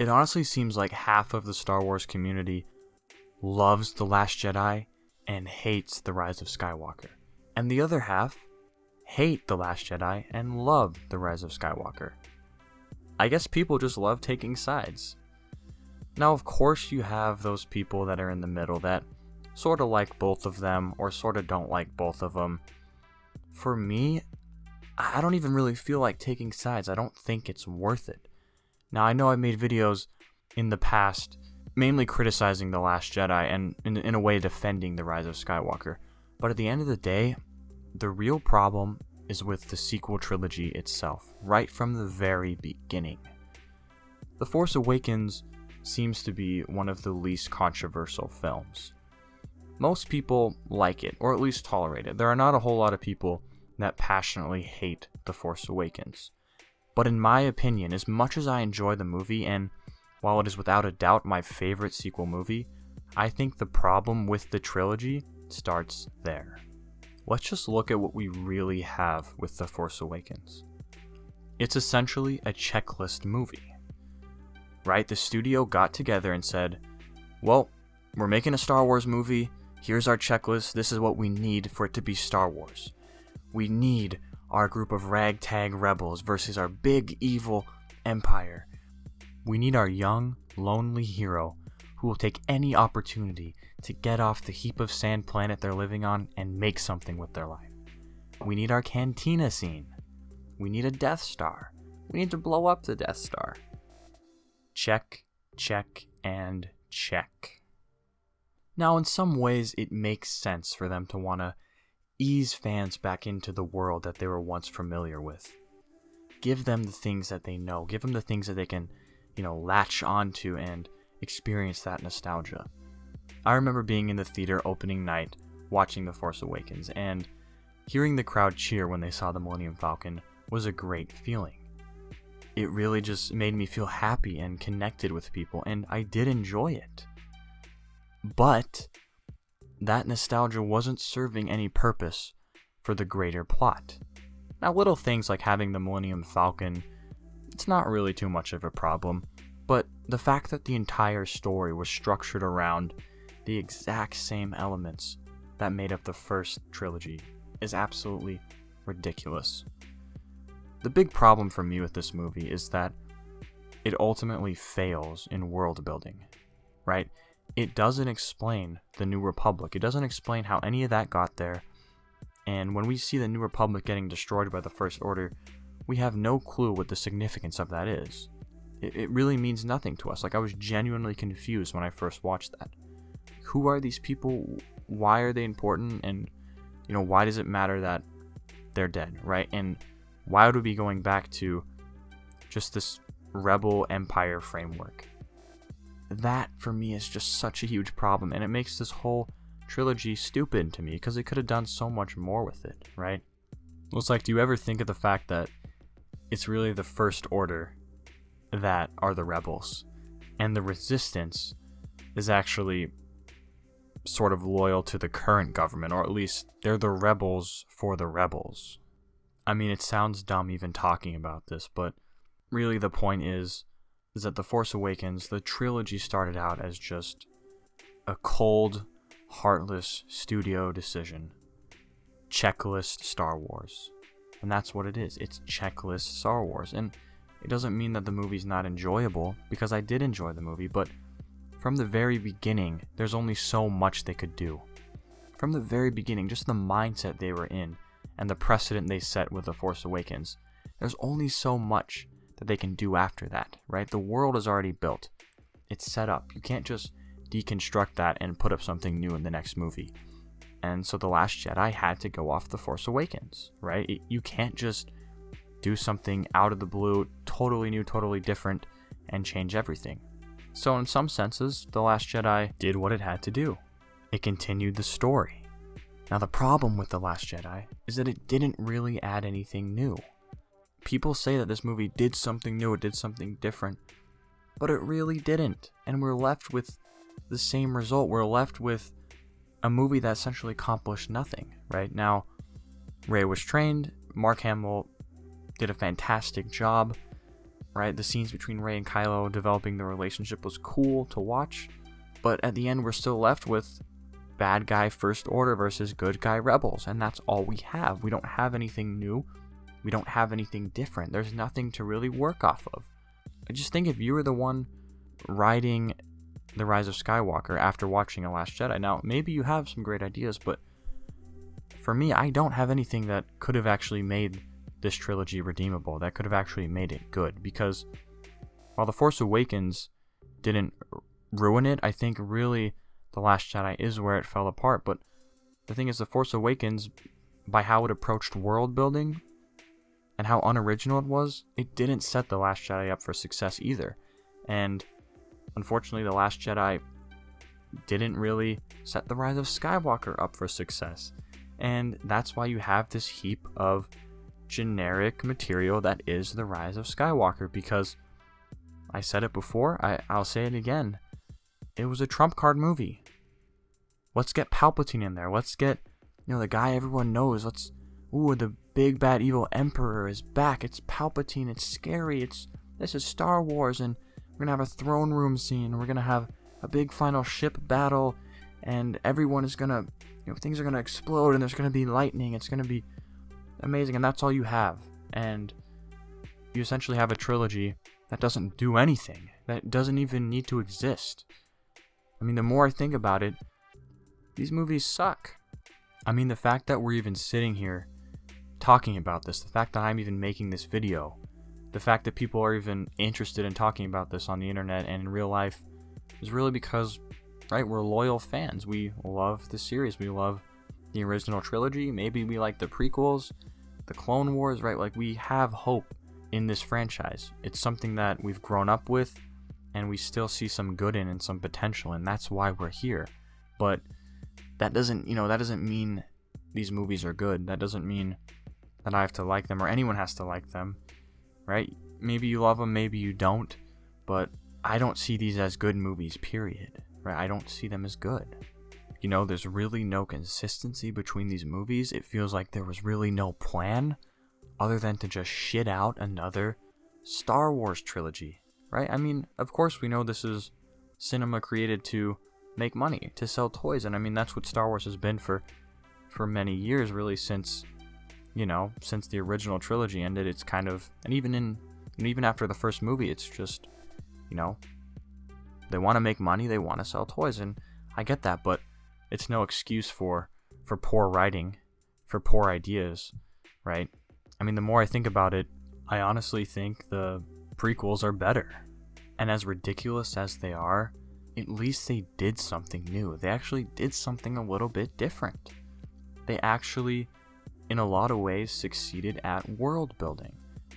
It honestly seems like half of the Star Wars community loves The Last Jedi and hates The Rise of Skywalker. And the other half hate The Last Jedi and love The Rise of Skywalker. I guess people just love taking sides. Now, of course, you have those people that are in the middle that sort of like both of them or sort of don't like both of them. For me, I don't even really feel like taking sides. I don't think it's worth it. Now, I know I made videos in the past mainly criticizing The Last Jedi and in a way defending The Rise of Skywalker. But at the end of the day, the real problem is with the sequel trilogy itself, right from the very beginning. The Force Awakens seems to be one of the least controversial films. Most people like it, or at least tolerate it. There are not a whole lot of people that passionately hate The Force Awakens. But in my opinion, as much as I enjoy the movie, and while it is without a doubt my favorite sequel movie, I think the problem with the trilogy starts there. Let's just look at what we really have with The Force Awakens. It's essentially a checklist movie, right? The studio got together and said, well, we're making a Star Wars movie, here's our checklist, this is what we need for it to be Star Wars. We need our group of ragtag rebels versus our big evil empire. We need our young, lonely hero who will take any opportunity to get off the heap of sand planet they're living on and make something with their life. We need our cantina scene. We need a Death Star. We need to blow up the Death Star. Check, check, and check. Now, in some ways, it makes sense for them to want to ease fans back into the world that they were once familiar with. Give them the things that they know. Give them the things that they can, latch onto and experience that nostalgia. I remember being in the theater opening night, watching The Force Awakens, and hearing the crowd cheer when they saw the Millennium Falcon was a great feeling. It really just made me feel happy and connected with people, and I did enjoy it. But that nostalgia wasn't serving any purpose for the greater plot. Now, little things like having the Millennium Falcon, it's not really too much of a problem, but the fact that the entire story was structured around the exact same elements that made up the first trilogy is absolutely ridiculous. The big problem for me with this movie is that it ultimately fails in world building, right? It doesn't explain the New Republic. It doesn't explain how any of that got there. And when we see the New Republic getting destroyed by the First Order, we have no clue what the significance of that is. It really means nothing to us. Like, I was genuinely confused when I first watched that. Who are these people? Why are they important? And, why does it matter that they're dead, right? And why would we be going back to just this rebel empire framework? That, for me, is just such a huge problem, and it makes this whole trilogy stupid to me, because it could have done so much more with it, right? Well, it's like, do you ever think of the fact that it's really the First Order that are the rebels, and the Resistance is actually sort of loyal to the current government, or at least they're the rebels for the rebels? I mean, it sounds dumb even talking about this, but really the point is that The Force Awakens, the trilogy, started out as just a cold, heartless studio decision. Checklist Star Wars. And that's what it is. It's checklist Star Wars. And it doesn't mean that the movie's not enjoyable, because I did enjoy the movie, but from the very beginning, there's only so much they could do. From the very beginning, just the mindset they were in, and the precedent they set with The Force Awakens, there's only so much that they can do after that, right? The world is already built. It's set up. You can't just deconstruct that and put up something new in the next movie. And so The Last Jedi had to go off The Force Awakens, right? You can't just do something out of the blue, totally new, totally different, and change everything. So in some senses, The Last Jedi did what it had to do. It continued the story. Now, the problem with The Last Jedi is that it didn't really add anything new. People say that this movie did something new, it did something different, but it really didn't. And we're left with the same result. We're left with a movie that essentially accomplished nothing, right? Now, Rey was trained, Mark Hamill did a fantastic job, right? The scenes between Rey and Kylo developing the relationship was cool to watch, but at the end we're still left with bad guy First Order versus good guy Rebels, and that's all we have. We don't have anything new. We don't have anything different. There's nothing to really work off of. I just think if you were the one writing The Rise of Skywalker after watching The Last Jedi, now maybe you have some great ideas, but for me, I don't have anything that could have actually made this trilogy redeemable, that could have actually made it good, because while The Force Awakens didn't ruin it, I think really The Last Jedi is where it fell apart. But the thing is, The Force Awakens, by how it approached world building and how unoriginal it was, it didn't set The Last Jedi up for success either. And unfortunately, The Last Jedi didn't really set The Rise of Skywalker up for success. And that's why you have this heap of generic material that is The Rise of Skywalker, because I said it before, I'll say it again. It was a trump card movie. Let's get Palpatine in there. Let's get, the guy everyone knows. The big bad evil Emperor is back. It's Palpatine. It's scary. This is Star Wars, and we're gonna have a throne room scene. We're gonna have a big final ship battle, and everyone is gonna, things are gonna explode, and there's gonna be lightning. It's gonna be amazing, and that's all you have. And you essentially have a trilogy that doesn't do anything. That doesn't even need to exist. I mean, the more I think about it, these movies suck. I mean, the fact that we're even sitting here talking about this, the fact that I'm even making this video, the fact that people are even interested in talking about this on the internet and in real life is really because, right, we're loyal fans. We love the series. We love the original trilogy. Maybe we like the prequels, the Clone Wars, right? Like, we have hope in this franchise. It's something that we've grown up with, and we still see some good in and some potential, and that's why we're here. But that doesn't mean these movies are good. That doesn't mean that I have to like them, or anyone has to like them, right? Maybe you love them, maybe you don't, but I don't see these as good movies, period, right? I don't see them as good. There's really no consistency between these movies. It feels like there was really no plan other than to just shit out another Star Wars trilogy, right? I mean, of course we know this is cinema created to make money, to sell toys, and I mean, that's what Star Wars has been for many years, really, since the original trilogy ended. It's kind of, and even after the first movie, it's just, they want to make money, they want to sell toys, and I get that, but it's no excuse for poor writing, for poor ideas, right? I mean, the more I think about it, I honestly think the prequels are better. And as ridiculous as they are, at least they did something new. They actually did something a little bit different. They actually, in a lot of ways, succeeded at world building,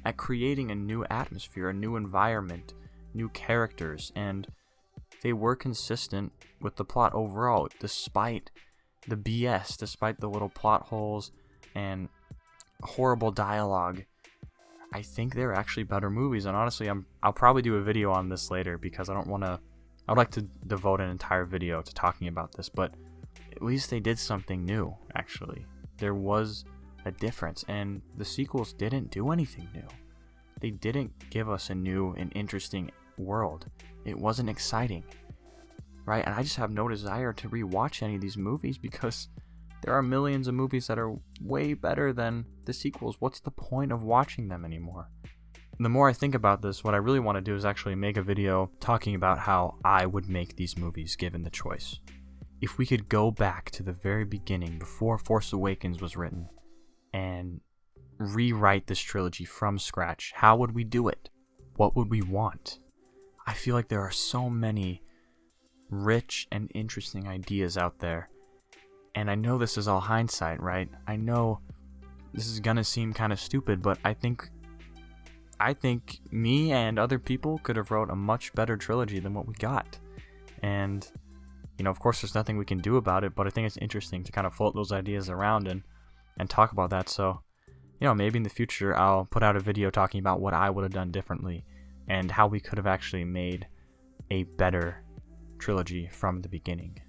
at creating a new atmosphere, a new environment, new characters, and they were consistent with the plot overall, despite the BS, despite the little plot holes and horrible dialogue. I think they're actually better movies, and honestly, I'll probably do a video on this later, because I'd like to devote an entire video to talking about this, but at least they did something new, actually. There was a difference, and the sequels didn't do anything new. They didn't give us a new and interesting world. It wasn't exciting, right? And I just have no desire to rewatch any of these movies, because there are millions of movies that are way better than the sequels. What's the point of watching them anymore? And the more I think about this, what I really want to do is actually make a video talking about how I would make these movies given the choice. If we could go back to the very beginning, before Force Awakens was written, and rewrite this trilogy from scratch, how would we do it? What would we want? I feel like there are so many rich and interesting ideas out there. And I know this is all hindsight, right? I know this is gonna seem kind of stupid, but I think me and other people could have wrote a much better trilogy than what we got. And, of course there's nothing we can do about it, but I think it's interesting to kind of float those ideas around and talk about that. So, maybe in the future I'll put out a video talking about what I would have done differently and how we could have actually made a better trilogy from the beginning.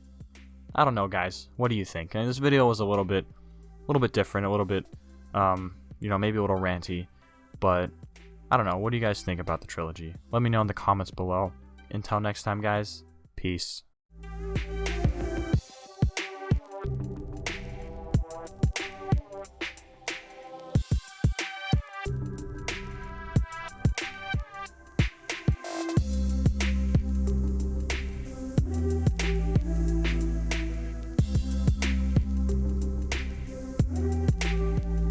I don't know, guys. What do you think? And this video was a little bit different, a little bit, maybe a little ranty, but I don't know. What do you guys think about the trilogy? Let me know in the comments below. Until next time, guys. Peace.